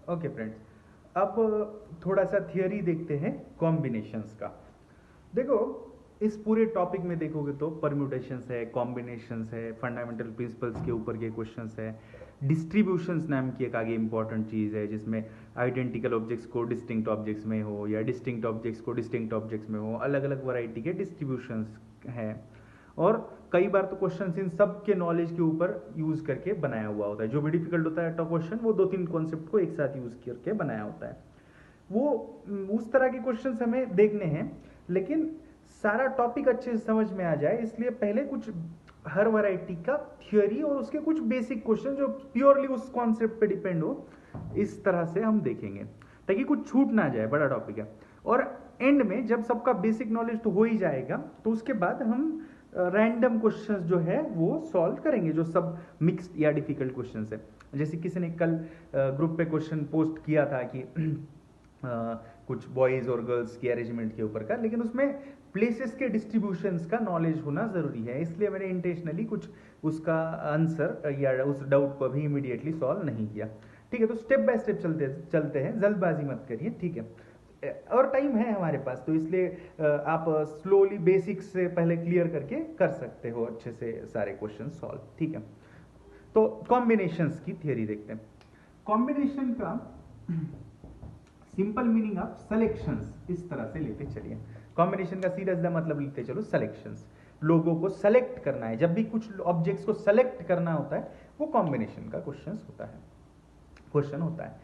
Okay friends, अब थोड़ा सा थियरी देखते हैं कॉम्बिनेशंस का। देखो, इस पूरे टॉपिक में देखोगे तो परम्यूटेशंस है, कॉम्बिनेशंस है, फंडामेंटल प्रिंसिपल्स के ऊपर के क्वेश्चंस है, डिस्ट्रीब्यूशंस नाम की एक आगे इंपॉर्टेंट चीज़ है जिसमें आइडेंटिकल ऑब्जेक्ट्स को डिस्टिंक्ट ऑब्जेक्ट्स में हो या डिस्टिंक्ट ऑब्जेक्ट्स को डिस्टिंक्ट ऑब्जेक्ट्स में हो, अलग अलग वैरायटी के डिस्ट्रीब्यूशंस हैं। और कई बार तो क्वेश्चन इन सब के नॉलेज के ऊपर यूज करके बनाया हुआ होता है। जो भी डिफिकल्ट होता है क्वेश्चन, वो 2-3 कॉन्सेप्ट को एक साथ यूज करके बनाया होता है। वो उस तरह के क्वेश्चन हमें देखने हैं, लेकिन सारा टॉपिक अच्छे से समझ में आ जाए इसलिए पहले कुछ हर वैरायटी का थियोरी और उसके कुछ बेसिक क्वेश्चन जो प्योरली उस कॉन्सेप्ट पे डिपेंड हो, इस तरह से हम देखेंगे ताकि कुछ छूट ना जाए। बड़ा टॉपिक है। और एंड में जब सबका बेसिक नॉलेज तो हो ही जाएगा, तो उसके बाद हम रैंडम क्वेश्चंस जो है वो सॉल्व करेंगे, जो सब मिक्स्ड या डिफिकल्ट क्वेश्चंस है। जैसे किसी ने कल ग्रुप पे क्वेश्चन पोस्ट किया था कि कुछ बॉयज और गर्ल्स की अरेंजमेंट के ऊपर का, लेकिन उसमें प्लेसेस के डिस्ट्रीब्यूशंस का नॉलेज होना जरूरी है, इसलिए मैंने इंटेंशनली कुछ उसका आंसर या उस डाउट को अभी इमीडिएटली सॉल्व नहीं किया। ठीक है, तो स्टेप बाय स्टेप चलते हैं, जल्दबाजी मत करिए, ठीक है। और टाइम है हमारे पास, तो इसलिए आप स्लोली बेसिक्स से पहले क्लियर करके कर सकते हो अच्छे से सारे क्वेश्चन सॉल्व, ठीक है। तो कॉम्बिनेशंस की थियरी देखते हैं। कॉम्बिनेशन का सिंपल मीनिंग आप सेलेक्शंस इस तरह से लेते चलिए। कॉम्बिनेशन का सीधा सीधा मतलब लिखते चलो सेलेक्शंस। लोगों को सेलेक्ट करना है, जब भी कुछ ऑब्जेक्ट्स को सेलेक्ट करना होता है वो कॉम्बिनेशन का क्वेश्चन होता है।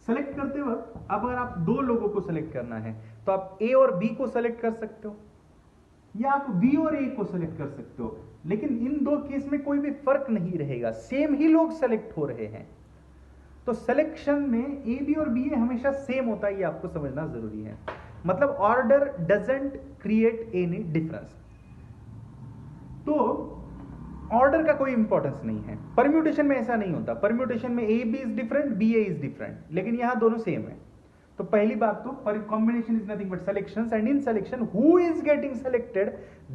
सेलेक्ट करते वक्त अब अगर आप दो लोगों को सेलेक्ट करना है तो आप ए और बी को सेलेक्ट कर सकते हो या आप बी और ए को सेलेक्ट कर सकते हो, लेकिन इन दो केस में कोई भी फर्क नहीं रहेगा, सेम ही लोग सेलेक्ट हो रहे हैं। तो सिलेक्शन में ए बी और बी हमेशा सेम होता है, ये आपको समझना जरूरी है। मतलब order doesn't create any difference. तो ऑर्डर का कोई इंपॉर्टेंस नहीं है। परम्यूटेशन में ऐसा नहीं होता। परम्यूटेशन में A B is different, B A is different, लेकिन यहां दोनों सेम है। तो पहली बात तो combination is nothing but selections, and in selection who is getting selected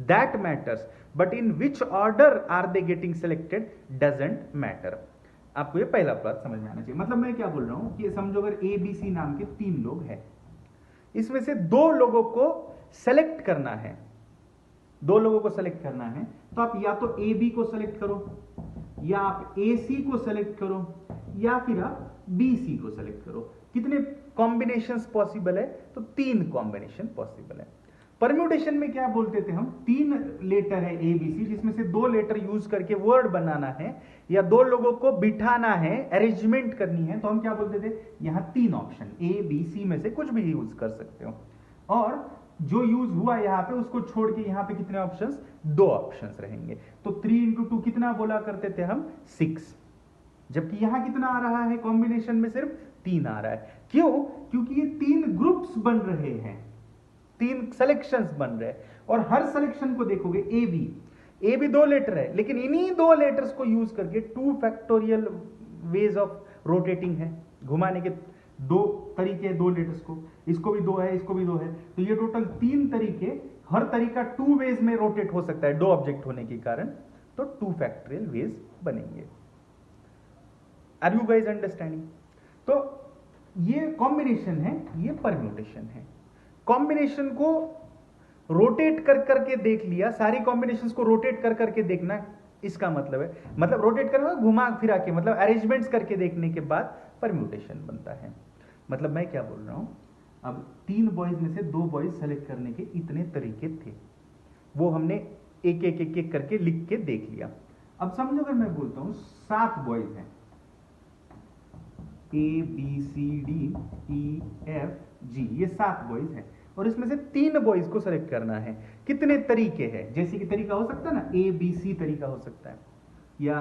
that matters, but in which order are they getting selected doesn't matter. आपको ये पहला बात समझ में आना चाहिए। मतलब मैं क्या बोल रहा हूं कि समझो अगर ए बी सी नाम के 3 लोग हैं, इसमें से 2 लोगों को सेलेक्ट करना है, 2 लोगों को सेलेक्ट करना है, तो आप या तो ए बी को सेलेक्ट करो, या आप ए सी को सेलेक्ट करो, या फिर आप बी सी को सेलेक्ट करो। कितने कॉम्बिनेशंस पॉसिबल है? तो 3 कॉम्बिनेशन पॉसिबल है। परम्यूटेशन में क्या बोलते थे हम? 3 लेटर है ए बी सी, जिसमें से 2 लेटर यूज करके वर्ड बनाना है या 2 लोगों को बिठाना है, अरेंजमेंट करनी है, तो हम क्या बोलते थे? यहां 3 ऑप्शन, ए बी सी में से कुछ भी यूज कर सकते हो। और जो यूज हुआ यहां पे उसको छोड़ के यहां पे कितने ऑप्शंस? 2 ऑप्शंस रहेंगे। तो 3 इंटू 2 कितना बोला करते थे हम? 6। जबकि यहां कितना आ रहा है? कॉम्बिनेशन में सिर्फ 3 आ रहा है। क्यों? क्योंकि ये 3 ग्रुप्स बन रहे हैं, 3 सिलेक्शंस बन रहे हैं। और हर सिलेक्शन को देखोगे ए बी 2 लेटर है, लेकिन इन्हीं 2 लेटर्स को यूज करके 2 फैक्टोरियल वेज ऑफ रोटेटिंग है, घुमाने के 2 तरीके हैं 2 लेटर्स को। इसको भी 2 है, इसको भी 2 है, तो ये टोटल 3 तरीके, हर तरीका 2 वेज में रोटेट हो सकता है 2 ऑब्जेक्ट होने के कारण, तो 2 फैक्टोरियल वेज बनेंगे। Are you guys understanding? तो ये कॉम्बिनेशन है, ये परम्यूटेशन है। कॉम्बिनेशन को रोटेट कर करके देख लिया, सारी कॉम्बिनेशंस को रोटेट कर करके देखना, इसका मतलब है, मतलब रोटेट करना, घुमा फिरा के, मतलब अरेंजमेंट्स करके देखने के बाद परम्यूटेशन बनता है। मतलब मैं क्या बोल रहा हूं, अब 3 बॉयज में से 2 बॉयज सेलेक्ट करने के इतने तरीके थे, वो हमने एक एक एक एक करके लिख के देख लिया। अब समझो अगर मैं बोलता हूं 7 बॉयज हैं, A B C D E F G, ये 7 बॉयज हैं, और इसमें से 3 बॉयज को सेलेक्ट करना है। कितने तरीके हैं? जैसे कि तरीका हो सकता है ना, ए बी सी तरीका हो सकता है, या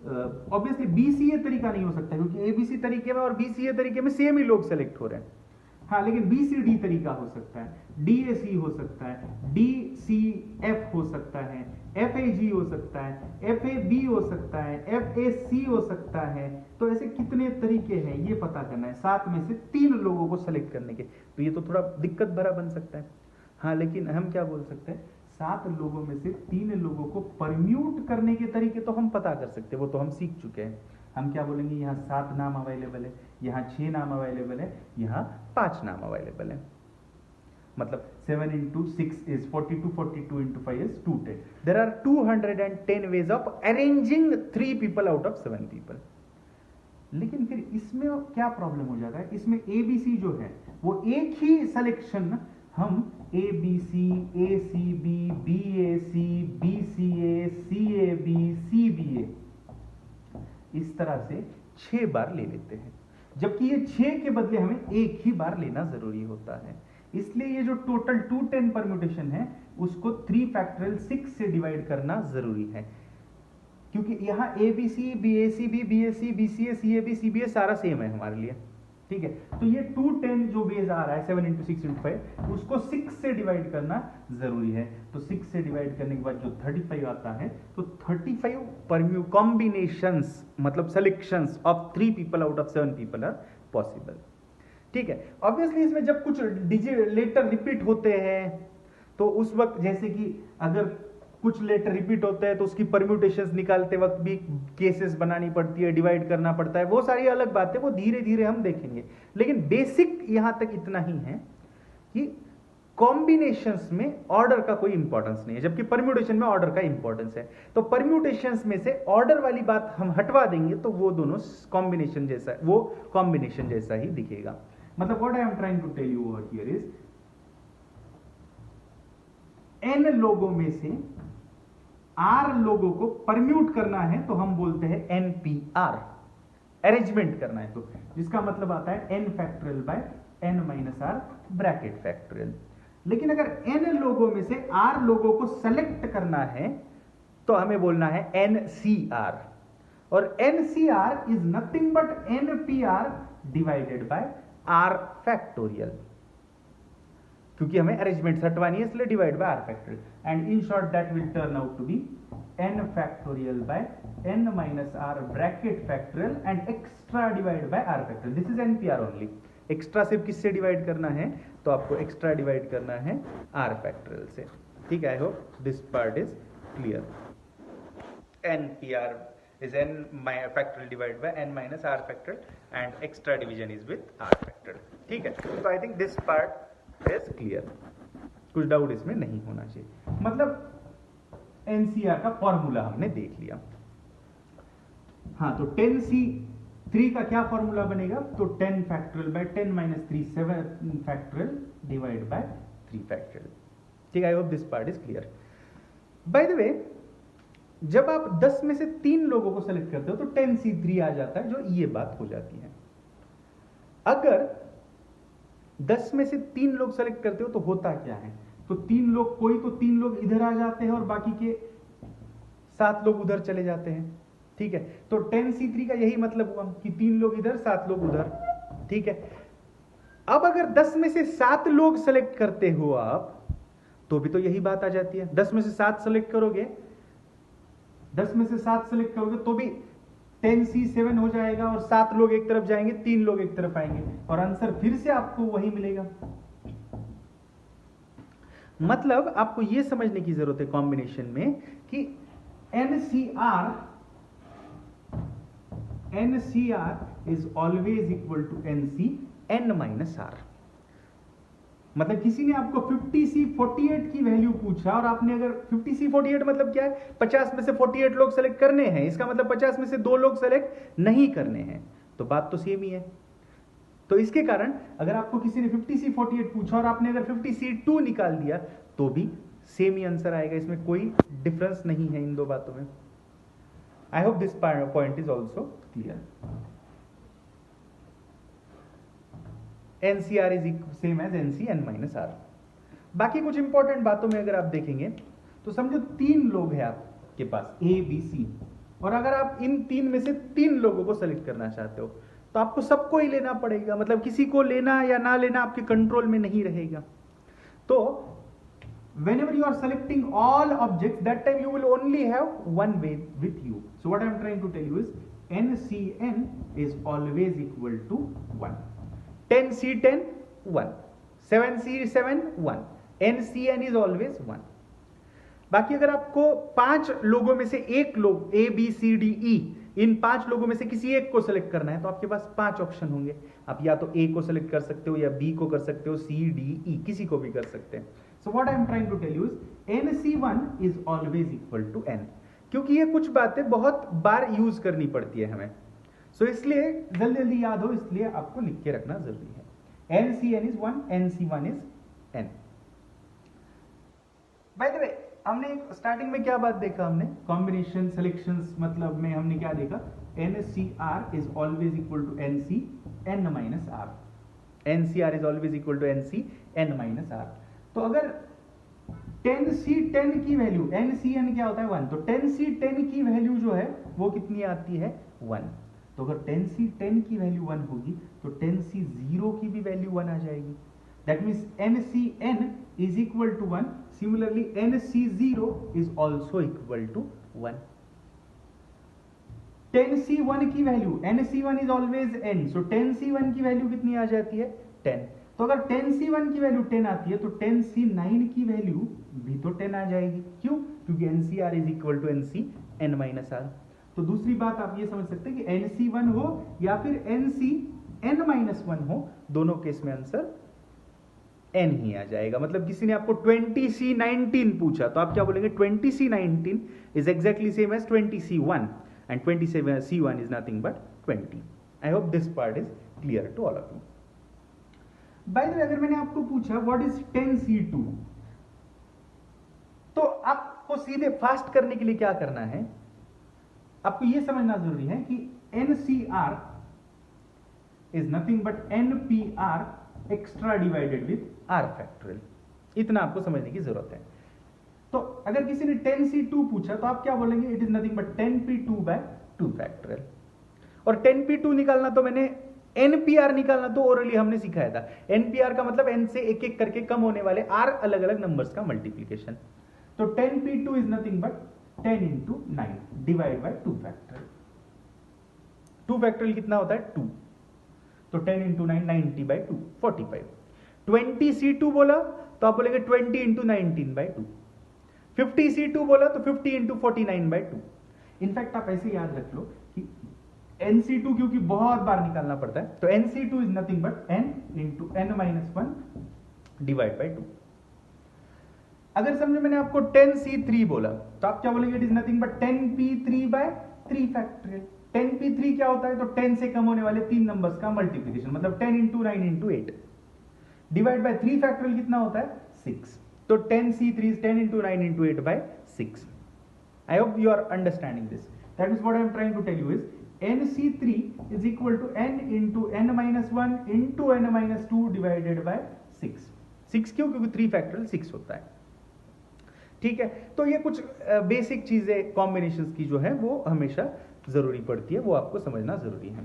ऑब्वियसली बी सी ए तरीका नहीं हो सकता, क्योंकि ए बी सी तरीके में और बी सी ए तरीके में सेम ही लोग सेलेक्ट हो रहे हैं। हाँ, लेकिन बी सी डी तरीका हो सकता है, डी ए सी हो सकता है, डी सी एफ हो सकता है, एफ ए जी हो सकता है, एफ ए बी हो सकता है, एफ ए सी हो सकता है। तो ऐसे कितने तरीके हैं ये पता करना है, 7 में से 3 लोगों को सेलेक्ट करने के। तो ये तो थोड़ा दिक्कत भरा बन सकता है। हाँ, लेकिन हम क्या बोल सकते हैं, 7 लोगों में से 3 लोगों को परम्यूट करने के तरीके तो हम पता कर सकते हैं, वो तो हम सीख चुके हैं। हम क्या बोलेंगे, यहाँ 7 नाम अवेलेबल है, यहाँ 6 नाम अवेलेबल है, यहाँ 5 नाम अवेलेबल है। मतलब 7 into 6 is 42, 42 into 5 is 210. There are 210 ways of arranging 3 people out of 7 people. लेकिन फिर इसमें क्या प्रॉब्लम हो जाता है, इसमें ABC जो है वो एक ही सिलेक्शन हम ABC, ACB, BAC, BCA, CAB, CBA इस तरह से 6 बार ले लेते हैं, जबकि ये 6 के बदले हमें एक ही बार लेना जरूरी होता है। इसलिए ये जो टोटल 210 परम्यूटेशन है उसको 3 फैक्टोरियल 6 से डिवाइड करना जरूरी है, क्योंकि यहाँ ABC, BACB, BAC, BCA, CAB, CBA सारा सेम है हमारे लिए, ठीक है। तो ये 210 जो बेस आ रहा है 7 into 6 into 5 उसको 6 से डिवाइड करना जरूरी है। तो 6 से डिवाइड करने के बाद जो 35 आता है, तो 35 कॉम्बिनेशंस मतलब selections of 3 people out of 7 people are possible, ठीक है। ऑब्वियसली इसमें जब कुछ डिजिट लेटर रिपीट होते हैं तो उस वक्त जैसे कि अगर कुछ लेटर रिपीट होते हैं तो उसकी परम्यूटेशंस निकालते वक्त भी केसेस बनानी पड़ती है, डिवाइड करना पड़ता है, वो सारी अलग बातें, वो धीरे धीरे हम देखेंगे। लेकिन बेसिक यहां तक इतना ही है कि कॉम्बिनेशंस में ऑर्डर का कोई इंपॉर्टेंस नहीं है, जबकि परम्यूटेशन में ऑर्डर का इंपॉर्टेंस है। तो परम्यूटेशंस में से ऑर्डर वाली बात हम हटवा देंगे तो वो दोनों कॉम्बिनेशन जैसा, वो कॉम्बिनेशन जैसा ही दिखेगा। मतलब what I am trying to tell you over here is, n लोगों में से r लोगों को परम्यूट करना है तो हम बोलते हैं npr, अरेंजमेंट करना है तो, जिसका मतलब आता है n factorial by n minus r bracket factorial. लेकिन अगर n लोगों में से r लोगों को सेलेक्ट करना है तो हमें बोलना है ncr, और ncr is nothing but npr divided by r factorial, क्योंकि हमें अरेंजमेंट हटवानी है इसलिए divide by r factorial, and in short that will turn out to be n factorial by n minus r bracket factorial and extra divide by r factorial. This is npr only. Extra सिर्फ किससे divide करना है, तो आपको extra divide करना है r factorial से, ठीक है। I hope this part is clear. npr is n factorial divided by n minus r factorial and extra division is with r factorial, ठीक है। तो I think this part is clear, कुछ doubt इसमें नहीं होना चाहिए। मतलब एनसीआर का फॉर्मूला हमने देख लिया। हाँ, तो 10c3 का क्या फॉर्मूला बनेगा, तो 10 factorial by 10 minus 3 7 factorial divide by 3 factorial, ठीक है। I hope this part is clear. By the way, जब आप 10 में से 3 लोगों को सेलेक्ट करते हो तो 10c3 आ जाता है, जो ये बात हो जाती है। अगर 10 में से 3 लोग सेलेक्ट करते हो तो होता क्या है, तो 3 लोग, कोई तो 3 लोग इधर आ जाते हैं और बाकी के 7 लोग उधर चले जाते हैं, ठीक है। तो 10c3 का यही मतलब हुआ कि 3 लोग इधर 7 लोग उधर, ठीक है। अब अगर 10 में से 7 लोग सेलेक्ट करते हो आप, तो भी तो यही बात आ जाती है। 10 में से 7 सेलेक्ट करोगे, 10 में से 7 सेलेक्ट करोगे तो भी 10c7 हो जाएगा और 7 लोग एक तरफ जाएंगे, 3 लोग एक तरफ आएंगे, और आंसर फिर से आपको वही मिलेगा। मतलब आपको यह समझने की जरूरत है कॉम्बिनेशन में कि NCR is always equal to NC n minus r। मतलब किसी ने आपको 50c48 की वैल्यू पूछा और आपने अगर 50c48 मतलब क्या है, 50 में से 48 लोग सेलेक्ट करने हैं, इसका मतलब 50 में से 2 लोग सेलेक्ट नहीं करने हैं, तो बात तो सेम ही है। तो इसके कारण अगर आपको किसी ने 50c48 पूछा और आपने अगर 50c2 निकाल दिया तो भी सेम ही आंसर आएगा, इसमें कोई डिफरेंस नहीं है इन दो बातों में। I hope this point is also clear. NCR is same as NC n minus r। बाकी कुछ इंपॉर्टेंट बातों में अगर आप देखेंगे तो समझो 3 लोग हैं आपके पास A B C, और अगर आप इन 3 में से 3 लोगों को सेलेक्ट करना चाहते हो तो आपको सबको ही लेना पड़ेगा, मतलब किसी को लेना या ना लेना आपके कंट्रोल में नहीं रहेगा। तो whenever you are selecting all objects, that time you will only have one way with you. So what I am trying to tell you is NCN is always equal to 1. 10C10 1, 7C7 1, NCN is always 1। बाकी अगर आपको 5 लोगों में से एक लोग A B C D E इन 5 लोगों में से किसी एक को सेलेक्ट करना है तो आपके पास 5 ऑप्शन होंगे। आप या तो ए को सेलेक्ट कर सकते हो, या बी को कर सकते हो, सी डी ई, किसी को भी कर सकते हैं। So what I am trying to tell you is NC1 is always equal to n, क्योंकि ये कुछ बातें बहुत बार यूज करनी पड़ती है हमें। सो इसलिए जल्दी जल्दी याद हो, इसलिए आपको लिख के रखना जरूरी है। NCN is 1, NC1 is n। By the way, हमने स्टार्टिंग में क्या बात देखा, हमने कॉम्बिनेशन सिलेक्शंस मतलब में हमने क्या देखा, NCR is always equal to NC n minus R। NCR is always equal to NC n minus R। तो अगर 10C10 की वैल्यू, NCN क्या होता है 1, तो 10C10 की वैल्यू जो है वो कितनी आती है 1। तो अगर 10C10 की वैल्यू 1 होगी तो 10C0 की भी वैल्यू 1 आ जाएगी। That means NCN is equal to 1. Similarly, NC0 is also equal to 1. 10C1 की value, NC1 is always n, so 10C1 की वैल्यू कितनी आ जाती है 10। तो अगर 10C1 की वैल्यू 10 आती है तो 10C9 की वैल्यू भी तो 10 आ जाएगी। क्यों? क्योंकि NCR is equal to NCN minus R। तो दूसरी बात आप ये समझ सकते हैं कि NC1 हो या फिर NCN minus 1 हो, दोनों केस में आंसर n ही आ जाएगा। मतलब किसी ने आपको 20C19 पूछा तो आप क्या बोलेंगे, 20C19 is exactly same as 20C1 and 20C1 is nothing but 20। I hope this part is clear to all of you। By the way, अगर मैंने आपको पूछा what is 10C2, तो आपको सीधे फास्ट करने के लिए क्या करना है, आपको यह समझना जरूरी है कि NCR is nothing but NPR extra divided with R factorial. इतना आपको समझने की जरूरत है। तो अगर किसी ने 10C2 पूछा तो आप क्या बोलेंगे, it is nothing but 10P2 by 2 factorial. और 10P2 निकालना तो मैंने, NPR निकालना तो ओरली हमने सिखाया था। NPR का मतलब n से एक एक करके कम होने वाले R अलग अलग नंबर्स का मल्टीप्लीकेशन। तो 10P2 is nothing but 10 into 9 divide by 2 factorial. 2 factorial कितना होता है 2, तो 10 into 9 90 by 2 45। 20C2 बोला तो आप बोलेंगे 20 into 19 by 2। 50C2 बोला तो 50 into 49 by 2। इनफैक्ट आप ऐसे याद रख लो कि NC2 क्योंकि बहुत बार निकालना पड़ता है, तो NC2 is nothing but n into n minus 1 divide by 2। अगर समझो मैंने आपको 10C3 बोला तो आप क्या बोलेंगे, it is nothing but 10P3 by 3 factorial. 10P3 क्या होता है, तो 10 से कम होने वाले 3 नंबर्स का मल्टीप्लिकेशन, मतलब 10 into 9 into 8 divide by 3 factorial कितना होता है 6। तो 10C3 is 10 into 9 into 8 by 6। I hope you are understanding this. That is what I am trying to tell you is NC3 is equal to n into n minus 1 into n minus 2 divided by 6। 6 क्यों? क्योंकि 3 factorial 6 होता है। ठीक है, तो ये कुछ basic चीजें कॉम्बिनेशंस की जो है वो हमेशा जरूरी पड़ती है, वो आपको समझना जरूरी है।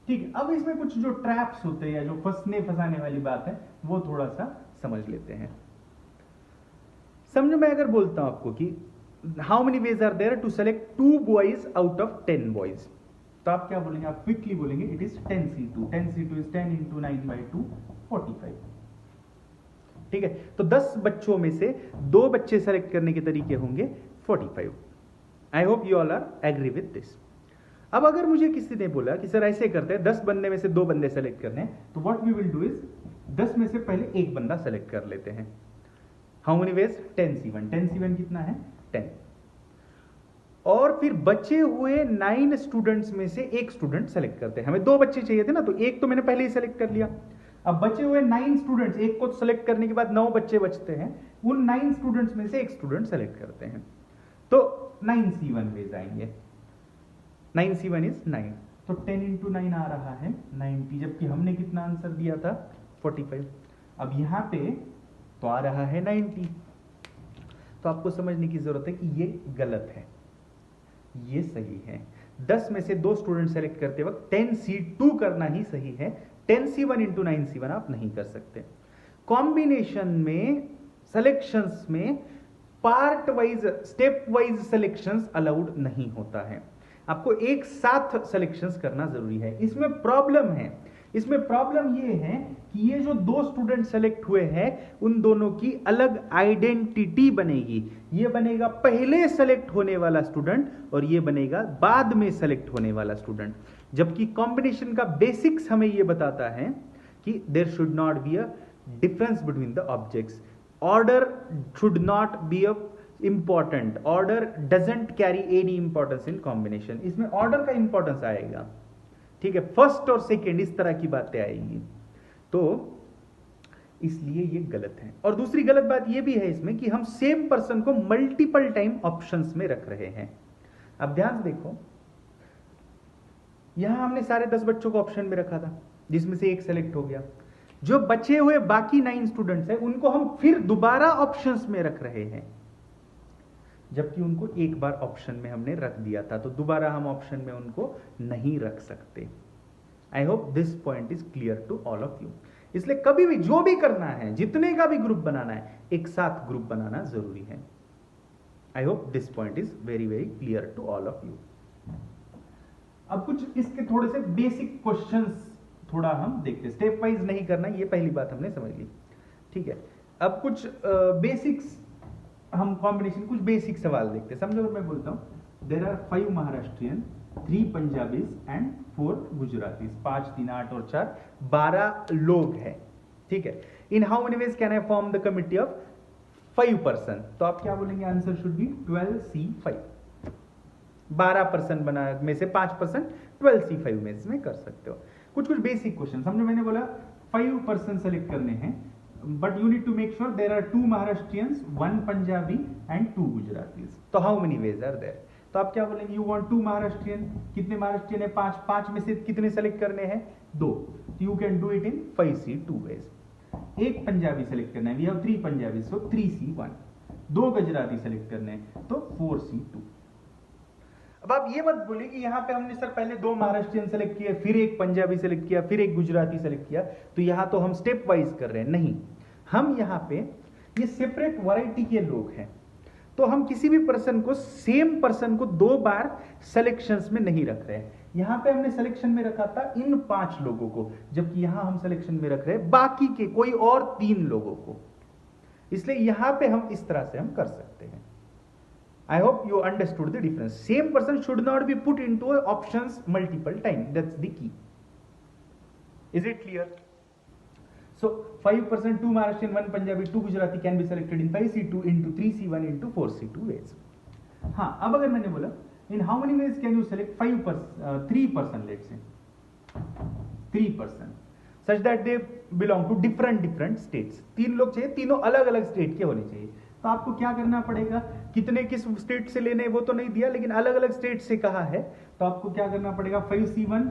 ठीक है, अब इसमें कुछ जो ट्रैप्स होते हैं या जो फंसने फंसाने वाली बात है वो थोड़ा सा समझ लेते हैं। समझो मैं अगर बोलता हूं आपको कि how many ways are there to select 2 boys out of 10 boys, तो आप क्या बोलेंगे, आप क्विकली बोलेंगे it is 10C2। 10C2 is 10 into 9 by 2 45। ठीक है, तो 10 बच्चों में से 2 बच्चे सेलेक्ट करने के तरीके होंगे 45। I hope you all are agree with this. अब अगर मुझे किसी ने बोला कि सर ऐसे करते हैं 10 बंदे में से 2 बंदे सेलेक्ट करने हैं, तो what we will do is 10 में से पहले एक बंदा सेलेक्ट कर लेते हैं। How many veg 10C1। 10C1 कितना है 10। और फिर बचे हुए 9 स्टूडेंट्स में से एक स्टूडेंट सेलेक्ट करते हैं। हमें 2 बच्चे चाहिए थे ना, तो एक तो मैंने पहले ही सेलेक्ट कर लिया। अब बचे हुए 9 स्टूडेंट्स, एक को सेलेक्ट करने के बाद 9 बच्चे बचते हैं, उन 9 स्टूडेंट्स में से एक स्टूडेंट सेलेक्ट करते हैं, तो 9C1 वेज आएंगे। 9C1 इज 9, तो 10 into 9 आ रहा है 90, जबकि हमने कितना आंसर दिया था 45। अब यहां पे तो आ रहा है 90। तो आपको समझने की जरूरत है कि ये गलत है, ये सही है। 10 में से 2 स्टूडेंट सेलेक्ट करते वक्त 10C2 करना ही सही है, 10C1 into 9C1 आप नहीं कर सकते। कॉम्बिनेशन में सिलेक्शंस में part wise step wise selections allowed नहीं होता है, आपको एक साथ सिलेक्शंस करना जरूरी है। इसमें प्रॉब्लम है इसमें प्रॉब्लम ये है कि ये जो दो स्टूडेंट सेलेक्ट हुए हैं उन दोनों की अलग आइडेंटिटी बनेगी। ये बनेगा पहले सेलेक्ट होने वाला स्टूडेंट और ये बनेगा बाद में सेलेक्ट होने वाला स्टूडेंट। जबकि कॉम्बिनेशन का बेसिक्स हमें ये बताता है कि there should not be a difference between the objects, order should not be a important, order doesn't carry any importance in combination. इसमें ऑर्डर का इंपॉर्टेंस आएगा, ठीक है, फर्स्ट और सेकेंड इस तरह की बातें आएंगी, तो इसलिए ये गलत है। और दूसरी गलत बात ये भी है इसमें कि हम सेम पर्सन को मल्टीपल टाइम ऑप्शंस में रख रहे हैं। अब ध्यान से देखो, यहां हमने सारे 10 बच्चों को ऑप्शन में रखा था जिसमें से एक सेलेक्ट हो गया। जो बचे हुए बाकी 9 स्टूडेंट्स हैं उनको हम फिर दोबारा ऑप्शंस में रख रहे हैं, जबकि उनको एक बार ऑप्शन में हमने रख दिया था, तो दोबारा हम ऑप्शन में उनको नहीं रख सकते। I hope this point is clear to all of you. इसलिए कभी भी जो भी करना है, जितने का भी ग्रुप बनाना है, एक साथ ग्रुप बनाना जरूरी है। I hope this point is very very clear to all of you. अब कुछ इसके थोड़े से बेसिक क्वेश्चंस थोड़ा हम देखते हैं, स्टेप वाइज नहीं करना, ये पहली बात हमने समझ ली, ठीक है। अब कुछ बेसिक्स हम कॉम्बिनेशन, कुछ बेसिक सवाल देखते हैं। समझो मैं बोलता हूं there are 5 Maharashtrian, 3 Punjabis and 4 Gujaratis, 5 3 8 और 4 12 लोग हैं, ठीक है। In how many veg can I form the committee of 5 person? तो आप क्या बोलेंगे? Answer should be 12C5। 12 person बना में से 5% 12C5 में इसमें कर सकते हो। कुछ कुछ बेसिक क्वेश्चन समझो, मैंने बोला 5 पर्सन सेलेक्ट करने हैं, but you need to make sure there are 2 Maharashtrians, 1 Punjabi and 2 Gujaratis. तो how many ways are there? तो आप क्या बोलेंगे? You want 2 Maharashtrian, कितने महाराष्ट्रियन है? 5, 5 में से कितने सेलेक्ट करने हैं? 2. You can do it in 5C2 ways. एक पंजाबी सेलेक्ट करना है, we have 3 Punjabis, so 3C1. 2 Gujarati select करने हैं, तो 4C2. अब आप ये मत बोलिए कि यहाँ पे हमने सर पहले 2 महाराष्ट्रियन सेलेक्ट किए, फिर एक पंजाबी सेलेक्ट किया, फिर एक गुजराती सेलेक्ट किया, तो यहाँ तो हम स्टेप वाइज कर रहे हैं। नहीं, हम यहाँ पे ये सेपरेट वैरायटी के लोग हैं, तो हम किसी भी पर्सन को, सेम पर्सन को 2 बार सिलेक्शंस में नहीं रख रहे हैं। यहाँ पे हमने सिलेक्शन में रखा था इन 5 लोगों को, जबकि यहाँ हम सिलेक्शन में रख रहे हैं बाकी के कोई और 3 लोगों को। इसलिए यहाँ पे हम इस तरह से हम कर सकते हैं। I hope you understood the difference. Same person should not be put into options multiple times. That's the key. Is it clear? So 5%, 2 Maharashtrian, 1 Punjabi, 2 Gujarati can be selected in 5C2 into 3C1 into 4C2 ways. हाँ, अब अगर मैंने बोला in how many ways can you select 3 person, let's say 3 person, such that they belong to different states. 3 लोग चाहिए, तीनों अलग अलग स्टेट के होने चाहिए। तो आपको क्या करना पड़ेगा? कितने किस स्टेट से लेने वो तो नहीं दिया, लेकिन अलग अलग स्टेट से कहा है, तो आपको क्या करना पड़ेगा? 5C1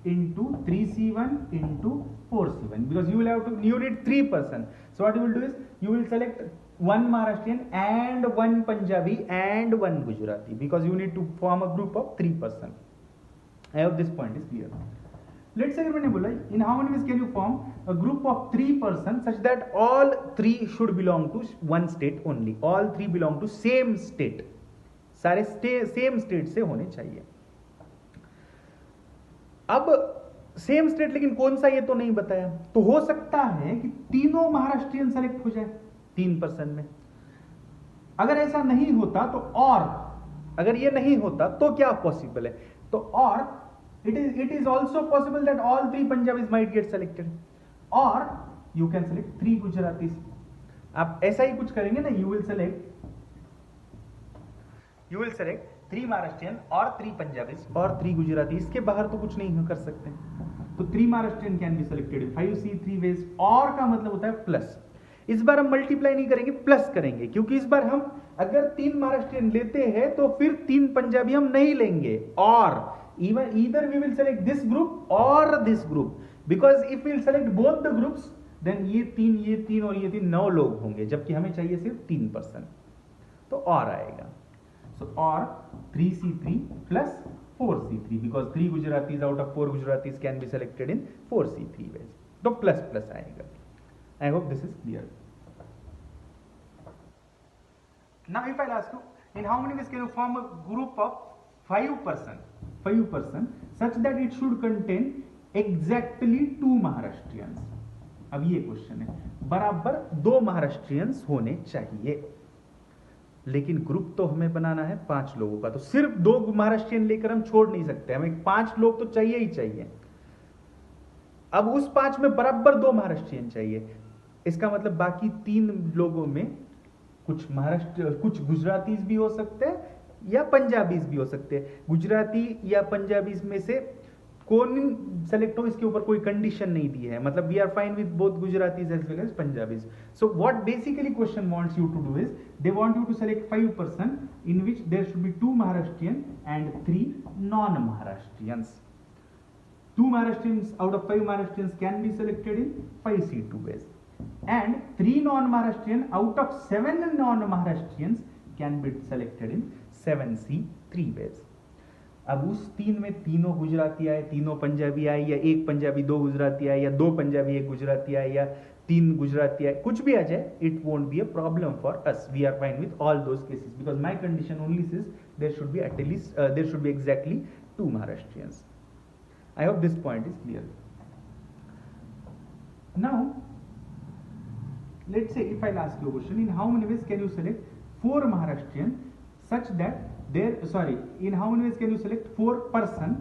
into 3C1 into 4C1, because you will have to, you need 3 person. So what you will do is you will select 1 Maharashtrian and 1 Punjabi and 1 Gujarati, because you need to form a group of 3 person. I hope this point is clear. Let's say अगर मैंने बोला in how many ways can you form a group of 3 person such that all 3 should belong to one state only, all 3 belong to same state, सारे same state से होने चाहिए। अब same state लेकिन कौन सा ये तो नहीं बताया, तो हो सकता है कि तीनों महाराष्ट्रियन सेलेक्ट हो जाए 3 पर्सन में। अगर ऐसा नहीं होता तो, और अगर ये नहीं होता तो क्या पॉसिबल है? तो और it is also possible that all 3 Punjabis might get selected, or you can select 3 Gujaratis. आप ऐसा ही कुछ करेंगे ना, you will select 3 Maharashtrian और 3 Punjabis और 3 Gujarati, इसके बाहर तो कुछ नहीं कर सकते। तो 3 Maharashtrian can be selected 5C3 ways, और का मतलब होता है प्लस। इस बार हम मल्टीप्लाई नहीं करेंगे, प्लस करेंगे, क्योंकि इस बार हम अगर 3 महाराष्ट्रियन लेते हैं तो फिर 3 पंजाबी हम नहीं लेंगे, और either we will select this group or this group, because if we will select both the groups then ये 3 और ये 3 9 लोग होंगे, जबकि हमें चाहिए सिर्फ 3 पर्सन, तो और आएगा। so और 3C3 plus 4C3, because 3 Gujaratis out of 4 Gujaratis can be selected in 4C3 ways, तो प्लस प्लस आएगा। I hope this is clear. Now if I'll ask you, in how many ways can you form a group of 5 person such that it should contain exactly 2 Maharashtrians. अब ये question है, बराबर 2 महाराष्ट्रियंस होने चाहिए, लेकिन group तो हमें बनाना है 5 लोगों का, तो सिर्फ 2 महाराष्ट्रियन लेकर हम छोड़ नहीं सकते, हमें 5 लोग तो चाहिए ही चाहिए। अब उस 5 में बराबर 2 महाराष्ट्रियन चाहिए, इसका मतलब बाकी 3 लोगों में कुछ महाराष्ट्र, कुछ गुजरातीज भी हो सकते हैं या पंजाबीज भी हो सकते हैं। गुजराती या पंजाबीज में से कौन सेलेक्ट हो, इसके ऊपर कोई कंडीशन नहीं दी है, मतलब we are fine with both Gujaratis as well as Punjabis. So what basically question wants you to do is they want you to select 5 person in which there should be 2 Maharashtrian and 3 non Maharashtrians. 2 Maharashtrians out of 5 Maharashtrians can be selected in 5C2 ways, and 3 non-Maharashtrian out of 7 non-Maharashtrians can be selected in 7C3 ways. अब उस 3 में तीनों गुजराती आए, तीनों पंजाबी आए, या 1 पंजाबी 2 गुजराती आए, या 2 पंजाबी 1 गुजराती आए, या 3 गुजराती आए, कुछ भी आ जाए, it won't be a problem for us. We are fine with all those cases because my condition only says there should be at least there should be exactly 2 Maharashtrians. I hope this point is clear. Now, let's say if I'll ask you a question, in how many ways can you select 4 Maharashtrian such that in how many ways can you select 4 person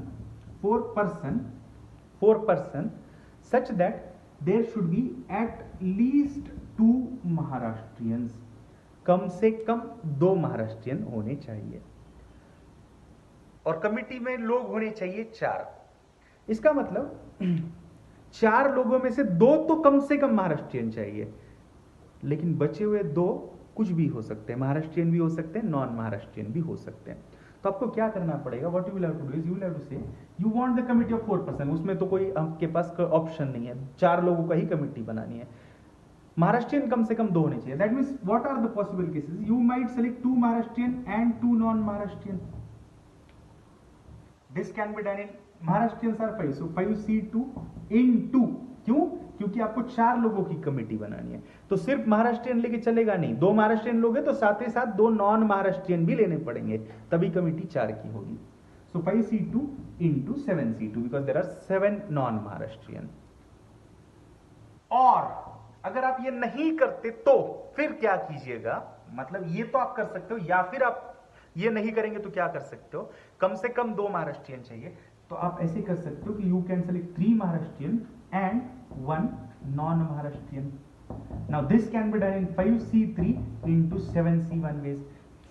such that there should be at least 2 Maharashtrians, कम से कम 2 महाराष्ट्रियन होने चाहिए, और committee में लोग होने चाहिए 4। इसका मतलब 4 लोगों में से 2 तो कम से कम महाराष्ट्रियन चाहिए, लेकिन बचे हुए 2 कुछ भी हो सकते हैं, महाराष्ट्रियन भी हो सकते हैं, नॉन महाराष्ट्रियन भी हो सकते हैं। तो आपको क्या करना पड़ेगा, what you will have to do is you will have to say you want the committee of 4 person. उसमें तो कोई आपके पास ऑप्शन नहीं है, 4 लोगों का ही कमिटी बनानी है, महाराष्ट्रियन कम से कम 2 होने चाहिए। That means what are the possible cases, you might select 2 Maharashtrian and 2 non Maharashtrian. This can be done in Maharashtrians are 5, so 5C2 into, क्यों? क्योंकि आपको 4 लोगों की कमेटी बनानी है, तो सिर्फ महाराष्ट्रियन लेके चलेगा नहीं, 2 महाराष्ट्रियन लोग हैं तो साथ ही साथ 2 नॉन महाराष्ट्रियन भी लेने पड़ेंगे, तभी कमेटी 4 की होगी। So 5C2 into 7C2 because there are 7 non Maharashtrian. और अगर आप ये नहीं करते तो फिर क्या कीजिएगा, मतलब ये तो आप कर सकते हो, या फिर आप ये नहीं करेंगे तो क्या कर सकते हो, कम से कम 2 महाराष्ट्रियन चाहिए, तो आप ऐसे कर सकते हो कि you can select 3 Maharashtrian and 1 non Maharashtrian. Now this can be done in 5C3 into 7C1 ways।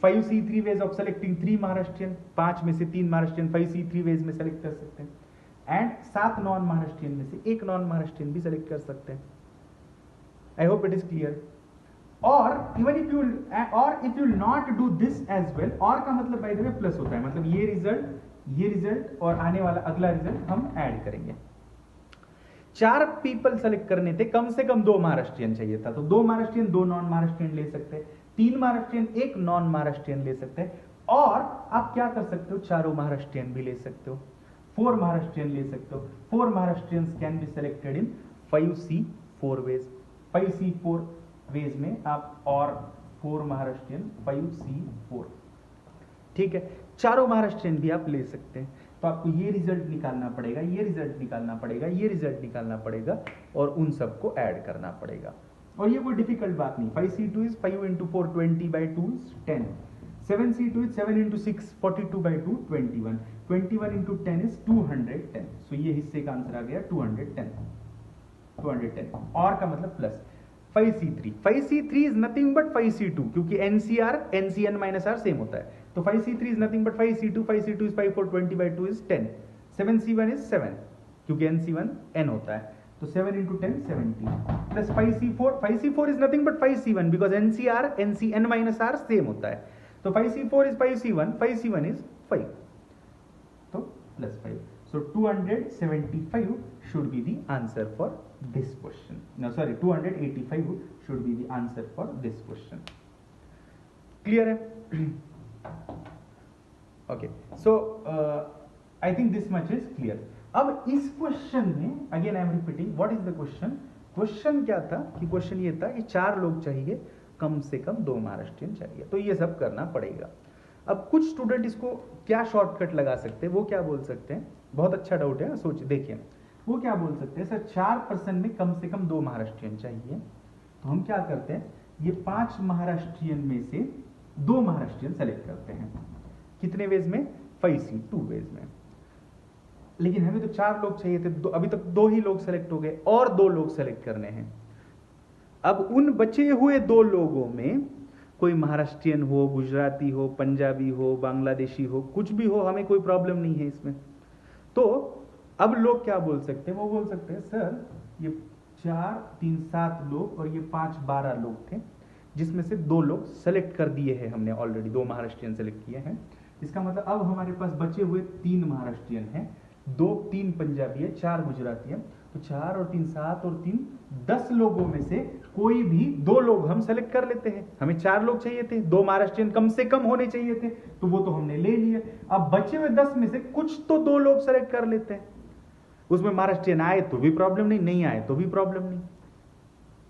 5C3 ways of selecting 3 Maharashtrian, 5 में से 3 महाराष्ट्रियन 5C3 ways में सेलेक्ट कर सकते हैं, एंड 7 नॉन महाराष्ट्रियन में से 1 नॉन महाराष्ट्रियन भी सेलेक्ट कर सकते हैं। I hope it is clear. और even if you not do this as well, और का मतलब बाय द वे प्लस होता है, मतलब ये रिजल्ट और आने वाला अगला रिजल्ट हम ऐड करेंगे। 4 पीपल सेलेक्ट करने थे, कम से कम 2 महाराष्ट्रियन चाहिए था, तो 2 महाराष्ट्रियन 2 नॉन महाराष्ट्रियन ले सकते हैं, 3 महाराष्ट्रियन 1 नॉन महाराष्ट्रियन ले सकते हैं, और आप क्या कर सकते हो, 4 महाराष्ट्रियन भी ले सकते हो, 4 महाराष्ट्रियन ले सकते हो। 4 Maharashtrians can be selected in 5C4 ways. 5C4 ways में आप और 4 महाराष्ट्रियन 5C4, ठीक है, 4 महाराष्ट्रियन भी आप ले सकते हैं। तो आपको ये रिजल्ट निकालना पड़ेगा, ये रिजल्ट निकालना पड़ेगा, ये रिजल्ट निकालना पड़ेगा, और उन सबको ऐड करना पड़ेगा, और ये कोई डिफिकल्ट बात नहीं। 5C2 is 5 into 4 20/2 is 10। 7C2 is 7 into 6 42/2 21। 21 into 10 is 210। सो ये हिस्से का आंसर आ गया 210 और का मतलब plus. 5C3 is nothing but 5C2, क्योंकि NCR NCN minus R same होता है, तो 5C3 is nothing but 5C2 is 5 4 20/2 is 10। 7C1 is 7, क्योंकि NC1 N होता है, तो 7 into 10 70 plus 5C4 is nothing but 5C1 because NCR NCN minus R same होता है, तो 5C4 is 5C1 is 5, तो plus 5। So 275 should be the answer for this question. No, sorry, 285 should be the answer for this question. Clear है? Okay. So I think this much is clear. अब इस question में again I am repeating, what is the question? Question क्या था कि question ये था कि 4 लोग चाहिए, कम से कम 2 महाराष्ट्रियन चाहिए, तो ये सब करना पड़ेगा। अब कुछ स्टूडेंट इसको क्या शॉर्टकट लगा सकते हैं, वो क्या बोल सकते हैं, बहुत अच्छा डाउट है, सोच देखिए। वो क्या बोल सकते हैं, सर 4% में कम से कम 2 महाराष्ट्रियन चाहिए। तो हम क्या करते हैं, ये 5 महाराष्ट्रियन में से 2 महाराष्ट्रियन सेलेक्ट करते हैं। कितने वेज में, 2 वेज में। लेकिन हमें तो 4 लोग चाहिए थे, अभी तक 2 ही लोग सेलेक्ट हो गए, और 2 लोग सेलेक्ट करने हैं। अब उन बचे हुए 2 लोगों में कोई महाराष्ट्रियन हो, गुजराती हो, पंजाबी हो, बांग्लादेशी हो, कुछ भी हो, हमें कोई प्रॉब्लम नहीं है इसमें। तो अब लोग क्या बोल सकते हैं, वो बोल सकते हैं सर ये 4 3 7 लोग और ये 5 12 लोग थे, जिसमें से 2 लोग सेलेक्ट कर दिए हैं हमने ऑलरेडी, 2 महाराष्ट्रियन सेलेक्ट किए हैं। इसका मतलब अब हमारे पास बचे हुए 3 महाराष्ट्रियन हैं, 3 पंजाबी है, 4 गुजराती है। तो 4 और 3 7 और 3 10 लोगों में से कोई भी 2 लोग हम सेलेक्ट कर लेते हैं। हमें 4 लोग चाहिए थे, 2 महाराष्ट्रियन कम से कम होने चाहिए थे, तो वो तो हमने ले लिए। अब बचे हुए 10 में से कुछ तो 2 लोग सेलेक्ट कर लेते हैं। उसमें महाराष्ट्रियन आए तो भी प्रॉब्लम नहीं, नहीं आए तो भी प्रॉब्लम नहीं।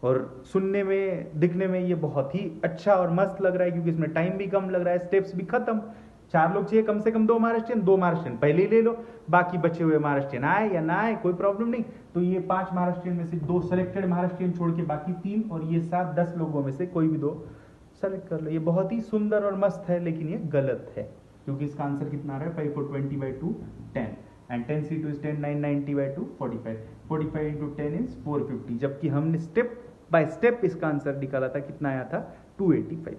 और सुनने में दिखने में ये बहुत ही अच्छा और मस्त लग रहा है, क्योंकि इसमें टाइम भी कम लग रहा है, स्टेप्स भी खत्म। 4 लोग चाहिए, कम से कम 2 महाराष्ट्रियन पहले ही ले लो, बाकी बचे हुए महाराष्ट्रियन आए या ना आए कोई प्रॉब्लम नहीं। तो ये 5 महाराष्ट्रियन में से 2 सेलेक्टेड महाराष्ट्रियन छोड़ के बाकी 3, और ये 7 10 लोगों में से कोई भी 2 सेलेक्ट कर लो। ये बहुत ही सुंदर और मस्त है, लेकिन ये गलत है, क्योंकि इसका आंसर कितना आ रहा है, 5 4 20/2 10, and 10C2 is 10, 9 90/2 45, 45 into 10 is 450, जबकि हमने स्टेप बाय स्टेप इसका आंसर निकाला था, कितना आया था 285।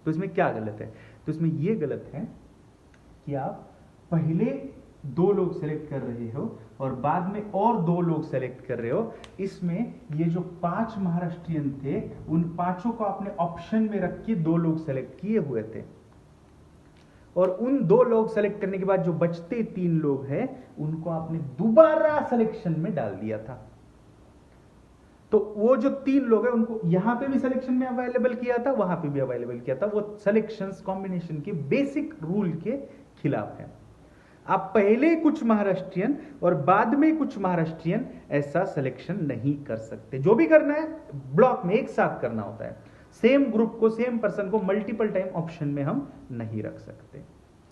तो इसमें क्या गलत है, तो इसमें ये गलत है कि आप पहले 2 लोग सेलेक्ट कर रहे हो और बाद में और 2 लोग सेलेक्ट कर रहे हो। इसमें ये जो 5 महाराष्ट्रियन थे, उन 5 को आपने ऑप्शन में रख के 2 लोग सेलेक्ट किए हुए थे, और उन 2 लोग सेलेक्ट करने के बाद जो बचते 3 लोग हैं, उनको आपने दोबारा सिलेक्शन में डाल दिया था। तो वो जो 3 लोग हैं, उनको यहां पे भी सिलेक्शन में अवेलेबल किया था, वहां पे भी अवेलेबल किया था। वो सिलेक्शंस कॉम्बिनेशन के बेसिक रूल के खिलाफ है। आप पहले कुछ महाराष्ट्रियन और बाद में कुछ महाराष्ट्रियन ऐसा सिलेक्शन नहीं कर सकते। जो भी करना है ब्लॉक में एक साथ करना होता है। सेम ग्रुप को, सेम पर्सन को मल्टीपल टाइम ऑप्शन में हम नहीं रख सकते,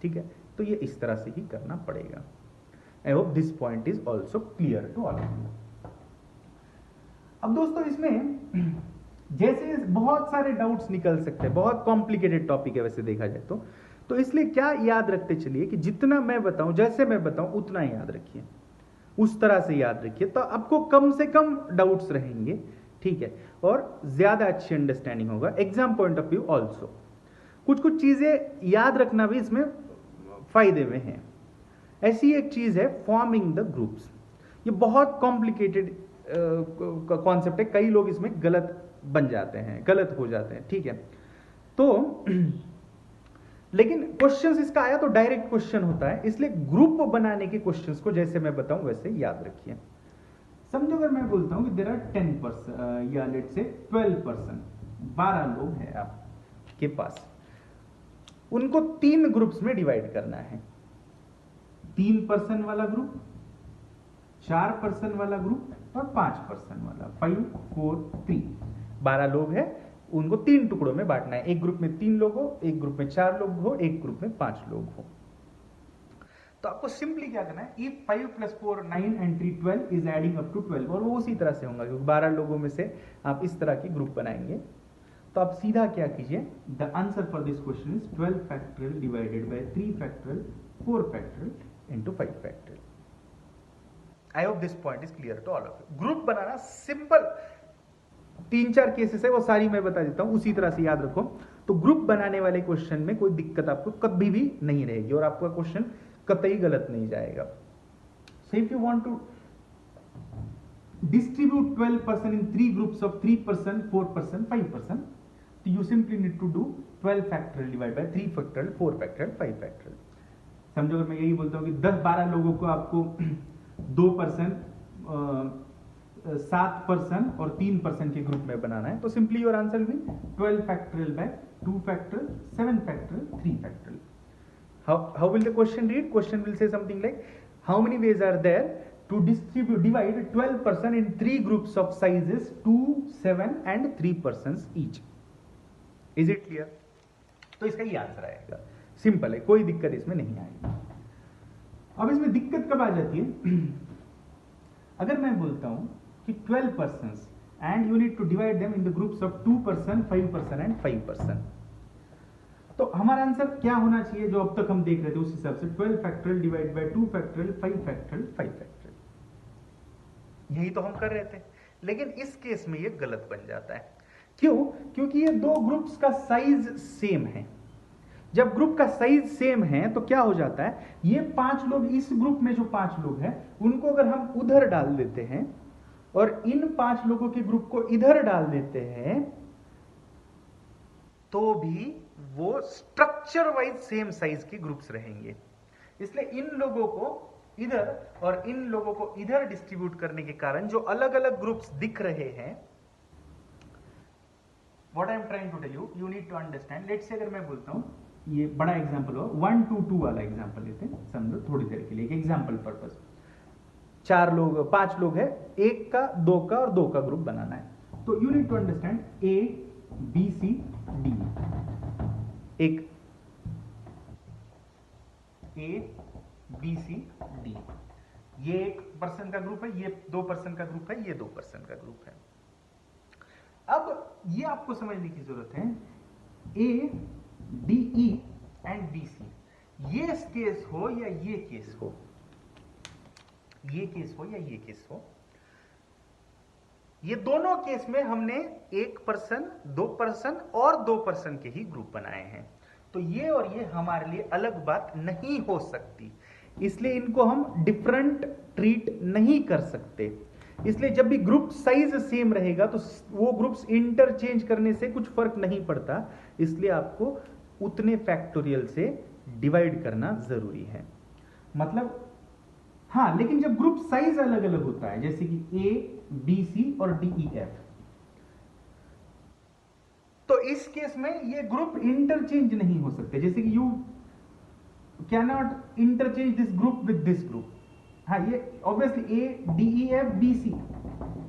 ठीक है। तो ये इस तरह से ही करना पड़ेगा। I hope this point is also clear to all of you. अब दोस्तों इसमें जैसे बहुत सारे डाउट्स निकल सकते हैं, बहुत कॉम्प्लिकेटेड टॉपिक है वैसे देखा जाए तो इसलिए क्या याद रखते चलिए कि जितना मैं बताऊं, जैसे मैं बताऊं उतना ही याद रखिए, उस तरह से याद रखिए, तो आपको कम से कम डाउट्स रहेंगे, ठीक है, और ज्यादा अच्छी अंडरस्टैंडिंग होगा exam point of view also. कुछ कुछ चीजें याद रखना भी इसमें फायदे में है। ऐसी एक चीज है फॉर्मिंग द ग्रुप्स। ये बहुत कॉम्प्लिकेटेड कॉन्सेप्ट है, कई लोग इसमें गलत बन जाते हैं, गलत हो जाते हैं, ठीक है। तो लेकिन क्वेश्चंस इसका आया तो डायरेक्ट क्वेश्चन होता है, इसलिए ग्रुप बनाने के क्वेश्चंस को जैसे मैं बताऊं वैसे याद रखिए। समझो अगर मैं बोलता हूं कि देयर आर 10% या लेट्स से 12%, 12 लोग हैं आपके पास, उनको 3 ग्रुप्स में डिवाइड करना है। 3% वाला ग्रुप, 4% वाला ग्रुप और 5% वाला, 5 4 3, 12 लोग हैं, उनको 3 टुकड़ों में बांटना है। एक ग्रुप में 3 लोग हो, एक ग्रुप में 4 लोग हो, एक ग्रुप में 5 लोग हो। तो आपको सिंपली क्या करना है, if 5 + 4 9 and 3 12 is adding up to 12, और वो उसी तरह से होगा, क्योंकि 12 लोगों में से आप इस तरह की ग्रुप बनाएंगे। तो आप सीधा क्या कीजिए, the answer for this question is 12 factorial divided by 3 factorial 4 factorial into 5 factorial. I hope this point is clear to all of you. Group बनाना सिंपल, 3-4 केसेस है, वो सारी मैं बता देता हूं, उसी तरह से याद रखो। तो ग्रुप बनाने वाले क्वेश्चन में कोई दिक्कत आपको कभी भी नहीं रहेगी, और आपका क्वेश्चन कतई गलत नहीं जाएगा। So if you want to distribute 12% in 3 groups of 3%, 4%, 5%, तो you simply need to do 12 factorial divided by 3 factorial, 4 factorial, 5 factorial। समझो अगर मैं यही बोलता हूं कि 10-12 लोगों को आपको 2%, 7% और 3% के ग्रुप में बनाना है, तो simply your answer will be 12 factorial by 2 factorial, 7 factorial, 3 factorial। How will the question read? Question will say something like, how many ways are there to divide 12% in 3 groups of sizes 2, 7 and 3% each? Is it clear? तो इसका ही answer आएगा, simple है, कोई दिक्कत इसमें नहीं आएगी। अब इसमें दिक्कत कब आ जाती है, अगर मैं बोलता हूं कि 12 persons and you need to divide them in the groups of 2 person, 5 person and 5 person, तो हमारा आंसर क्या होना चाहिए जो अब तक हम देख रहे थे उस हिसाब से 12 factorial divide by 2 factorial 5 factorial 5 factorial, यही तो हम कर रहे थे। लेकिन इस केस में ये गलत बन जाता है। क्यों? क्योंकि ये दो ग्रुप्स का साइज सेम है। जब ग्रुप का साइज सेम है तो क्या हो जाता है, ये 5 लोग, इस ग्रुप में जो 5 लोग हैं उनको अगर हम उधर डाल देते हैं और इन 5 लोगों के ग्रुप को इधर डाल देते हैं तो भी वो स्ट्रक्चर वाइज सेम साइज के ग्रुप्स रहेंगे। इसलिए इन लोगों को इधर और इन लोगों को इधर डिस्ट्रीब्यूट करने के कारण जो अलग अलग ग्रुप्स दिख रहे हैं, what I am trying to tell you, you need to understand. Let's say अगर मैं बोलता हूं, ये बड़ा एग्जांपल हो, 1 2 2 वाला एग्जांपल लेते हैं, समझो थोड़ी देर के लिए, एक एग्जांपल पर्पस। 4 लोग, 5 लोग है, 1 का, 2 का और 2 का ग्रुप बनाना है। तो you need to understand A B C D, एक A B C D, ये 1 पर्सन का ग्रुप है, ये 2 पर्सन का ग्रुप है, ये 2 पर्सन का ग्रुप है। अब ये आपको समझने की जरूरत है, A D E and B C, ये केस हो या ये केस हो, ये केस हो या ये केस हो, ये दोनों केस में हमने 1 पर्सन, 2 पर्सन और 2 पर्सन के ही ग्रुप बनाए हैं। तो ये और ये हमारे लिए अलग बात नहीं हो सकती, इसलिए इनको हम डिफरेंट ट्रीट नहीं कर सकते। इसलिए जब भी ग्रुप साइज सेम रहेगा तो वो ग्रुप्स इंटरचेंज करने से कुछ फर्क नहीं पड़ता, इसलिए आपको उतने फैक्टोरियल से डिवाइड करना जरूरी है। मतलब हाँ, लेकिन जब ग्रुप साइज अलग अलग होता है, जैसे कि A B C और D E F, तो इस केस में ये ग्रुप इंटरचेंज नहीं हो सकते। जैसे कि you can not interchange this group with this group. हाँ, ये obviously A D E F B C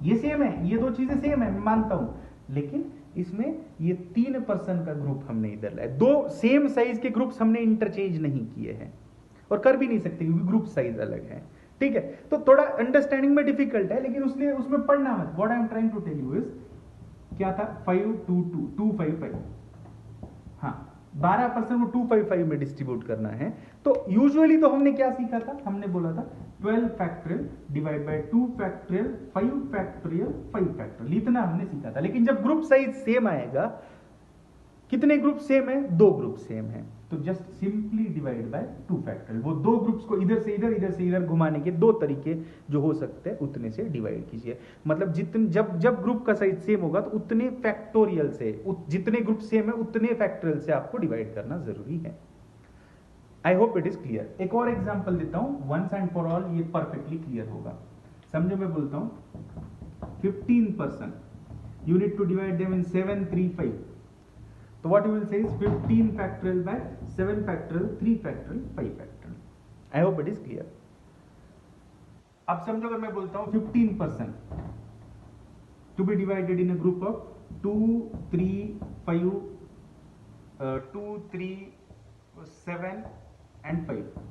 ये सेम है, ये दो चीजें सेम है, मैं मानता हूं, लेकिन इसमें ये 3 पर्सन का ग्रुप हमने इधर लाया, 2 सेम साइज के ग्रुप्स हमने इंटरचेंज नहीं किए हैं और कर भी नहीं सकते क्योंकि ग्रुप साइज अलग है। ठीक है, तो थोड़ा अंडरस्टैंडिंग में डिफिकल्ट है, लेकिन उसने उसमें पढ़ना मत। What I am trying to tell you is, क्या था, 5 2 2 2 5 5, हाँ 12% को 2 5 5 में डिस्ट्रीब्यूट करना है। तो यूजुअली तो हमने क्या सीखा था, हमने बोला था 12 factorial divide by 2 factorial 5 factorial 5 factorial, इतना हमने सीखा था। लेकिन जब ग्रुप साइज सेम आएगा, कितने ग्रुप सेम है, 2 ग्रुप सेम है, तो just simply divide by 2 factorial. वो 2 ग्रुप्स को इधर से इधर, इधर से इधर घुमाने के 2 तरीके जो हो सकते हैं उतने से डिवाइड कीजिए। मतलब जितने जब ग्रुप का साइज सेम होगा तो उतने फैक्टोरियल से, जितने ग्रुप सेम है उतने फैक्टोरियल से आपको डिवाइड करना जरूरी है। I hope it is clear. एक और एग्जांपल देता हूं, वंस एंड फॉर ऑल ये परफेक्टली क्लियर होगा। समझो मैं बोलता हूं 15 person, you need to divide them in 7 3 5, तो what you will say is 15 factorial by 7 factorial 3 factorial 5 factorial. I hope it is clear. अब समझो अगर मैं बोलता हूं 15% to be divided in a group of 2 3 5 2 3 7 and 5,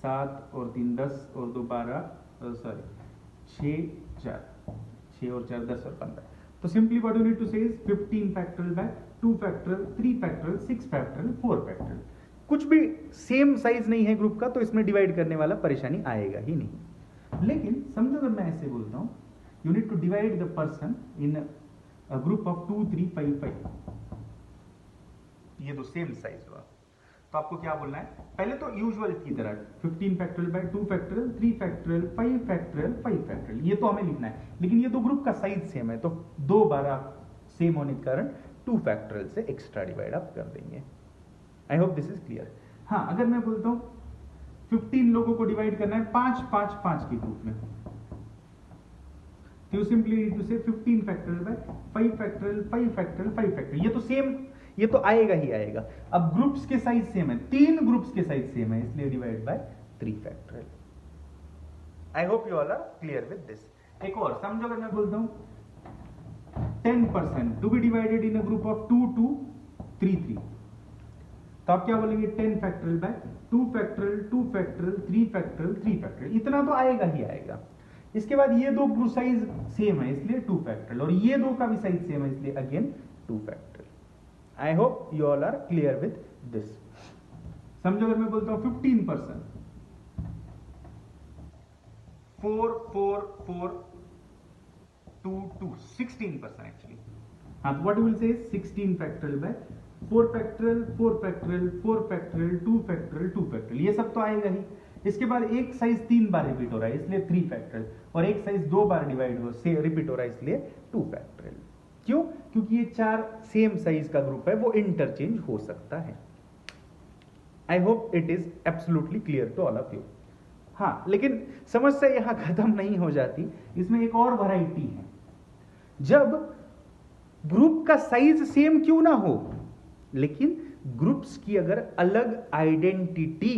7 और 3 10 और 2 12 सॉरी 6 4 6 और 4 10 और 15। तो simply what you need to say is 15 factorial by 2 factorial 3 factorial 6 factorial 4 factorial. कुछ भी सेम साइज नहीं है ग्रुप का तो इसमें डिवाइड करने वाला परेशानी आएगा ही नहीं। लेकिन समझो अगर मैं ऐसे बोलता हूं, you need to divide the person in a group of 2 3 5 5, ये दो सेम साइज हुआ, तो आपको क्या बोलना है, पहले तो यूजुअल की तरह 15 factorial by 2 factorial 3 factorial 5 factorial 5 factorial, ये तो हमें लिखना है। लेकिन ये दो ग्रुप का साइज सेम है तो 2 बार सेम होने के कारण 2 फैक्टोरियल से एक्स्ट्रा डिवाइड आप कर देंगे। आई होप दिस इज क्लियर। हाँ, अगर मैं बोलता हूं 15 लोगों को डिवाइड करना है 5 5 5 के ग्रुप में, तो यू सिंपली नीड टू से 15 factorial by 5 factorial 5 factorial 5 factorial, ये तो सेम, ये तो आएगा ही आएगा। अब ग्रुप्स के साइज सेम है, 3 ग्रुप्स के साइज सेम है, इसलिए divide by 3 factorial. I hope you all are clear with this. एक और समझो अगर मैं बोलता हूं 10% to be divided in a group of 2 2 3 3, तो आप क्या बोलेंगे 10 factorial by 2 factorial 2 factorial 3 factorial 3 factorial, इतना तो आएगा ही आएगा। इसके बाद ये दो ग्रुप साइज सेम है इसलिए 2 फैक्टोरियल, और ये दो का भी साइज सेम है इसलिए again 2 factorial. I hope you all are clear with this. समझो अगर मैं बोलता हूं 15%, 4 4 4 2 2 16% एक्चुअली। हाँ, तो what you will say 16 factorial by 4 factorial 4 factorial 4 factorial 2 factorial 2 factorial, ये सब तो आएगा ही। इसके बाद एक साइज 3 बार रिपीट हो रहा है इसलिए 3 फैक्टोरियल, और एक साइज 2 बार डिवाइड हो से रिपीट हो रहा है इसलिए 2 फैक्टोरियल। क्यों? क्योंकि ये 4 सेम साइज का ग्रुप है, वो इंटरचेंज हो सकता है। I hope it is absolutely clear to all of you. हाँ, लेकिन समस्या यहां खत्म नहीं हो जाती, इसमें एक और वैरायटी है। जब ग्रुप का साइज सेम क्यों ना हो, लेकिन ग्रुप्स की अगर अलग आइडेंटिटी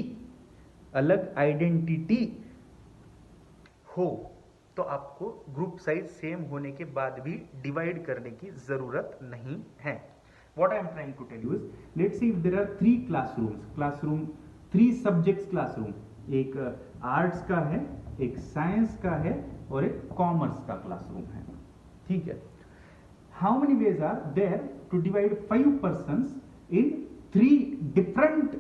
हो तो आपको ग्रुप साइज सेम होने के बाद भी डिवाइड करने की जरूरत नहीं है। What I am trying to tell you is, let's see if there are 3 classroom 3 subjects classroom, एक आर्ट्स का है, एक साइंस का है और एक कॉमर्स का क्लासरूम है, ठीक है। How many ways are there to divide 5 persons in 3 different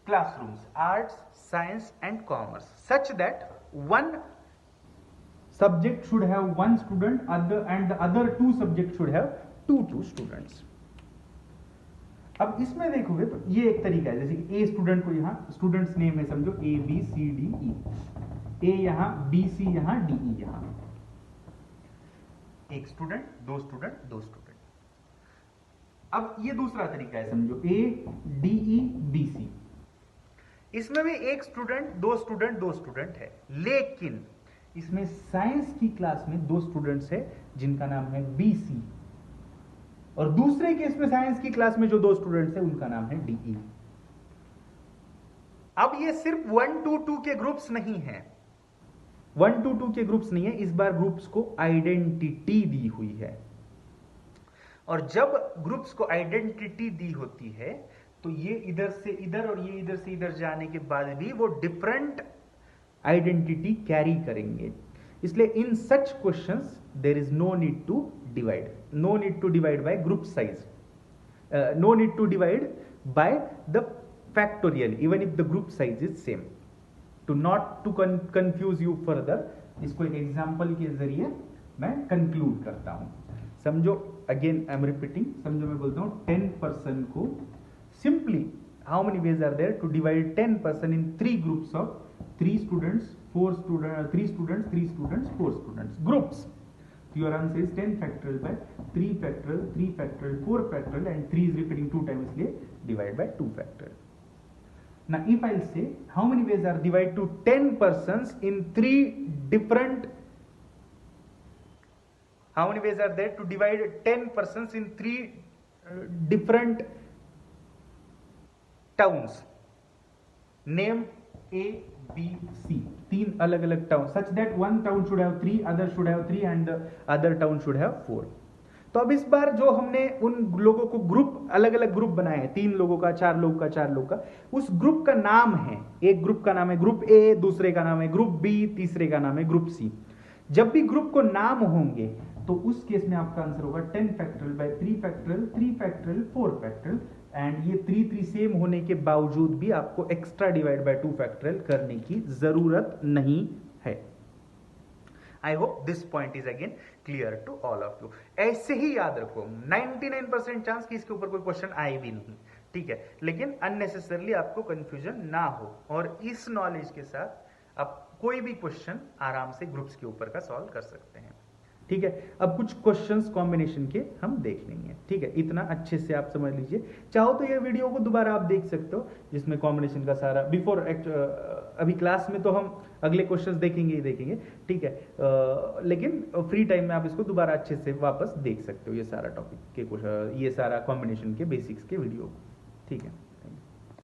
classrooms, arts, science and commerce, such that one subject should have 1 student and the other 2 subjects should have 2 students। अब इसमें देखोगे तो ये एक तरीका है, जैसे कि ए स्टूडेंट को यहाँ स्टूडेंट्स नेम है, समझो ए बी सी डी ई, ए यहाँ बी सी यहाँ डी ई यहाँ, एक स्टूडेंट 2 स्टूडेंट 2 स्टूडेंट। अब ये दूसरा तरीका है, समझो A D E B C, इसमें भी एक स्टूडेंट 2 स्टूडेंट 2 स्टूडेंट है, लेकिन इसमें साइंस की क्लास में 2 स्टूडेंट्स है जिनका नाम है बी सी, और दूसरे केस में साइंस की क्लास में जो 2 स्टूडेंट्स है उनका नाम है डी ई। अब ये सिर्फ 1 to 2 के ग्रुप्स नहीं है, 1 to 2 के ग्रुप्स नहीं है, इस बार ग्रुप्स को आइडेंटिटी दी हुई है, और जब ग्रुप्स को आइडेंटिटी दी होती है तो ये इधर से इधर और ये इधर से इधर जाने के बाद भी वो डिफरेंट आइडेंटिटी कैरी करेंगे। इसलिए in such questions there is no need to divide by group size, no need to divide by the factorial even if the group size is same. To not to confuse you further, इसको एक example के जरिए मैं conclude करता हूं। समझो, again I am repeating, समझो मैं बोलता हूं 10% को simply how many ways are there to divide 10% in 3 groups of 3 students 4 students 3 students 3 students 4 students groups। Your answer is 10 factorial by 3 factorial 3 factorial 4 factorial and 3 is repeating 2 times, इसलिए divide by 2 factorial। Now if I'll say how many ways are divided to 10 persons in 3 different, how many ways are there to divide 10 persons in 3 different towns, name A B C, 3 अलग अलग town, such that 1 town should have 3, other should have 3 and other town should have 4। तो अब इस बार जो हमने उन लोगों को ग्रुप अलग अलग ग्रुप बनाए हैं, 3 लोगों का 4 लोगों का 4 लोगों का, उस ग्रुप का नाम है, एक ग्रुप का नाम है ग्रुप ए, दूसरे का नाम है ग्रुप बी, तीसरे का नाम है ग्रुप सी। जब भी ग्रुप को नाम होंगे तो उस केस में आपका आंसर होगा 10 factorial by 3 factorial 3 factorial 4 factorial, and ये 3 3 सेम होने के बावजूद भी आपको एक्स्ट्रा डिवाइड बाय 2 फैक्टोरियल करने की जरूरत नहीं है। I hope this point is again clear to all of you. ऐसे ही याद रखो, 99% चांस कि इसके ऊपर कोई क्वेश्चन आए भी नहीं, ठीक है, लेकिन अननेसेसरली आपको कंफ्यूजन ना हो, और इस नॉलेज के साथ आप कोई भी क्वेश्चन आराम से ग्रुप्स के ऊपर का सॉल्व कर सकते हैं, ठीक है। अब कुछ क्वेश्चंस कॉम्बिनेशन के हम देख लेंगे, ठीक है, इतना अच्छे से आप समझ लीजिए। चाहो तो ये वीडियो को दोबारा आप देख सकते हो, जिसमें कॉम्बिनेशन का सारा बिफोर अभी क्लास में तो हम अगले क्वेश्चंस देखेंगे ही देखेंगे, ठीक है, लेकिन फ्री टाइम में आप इसको दोबारा अच्छे से वापस देख सकते हो, ये सारा टॉपिक के ये सारा कॉम्बिनेशन के बेसिक्स के वीडियो, ठीक है।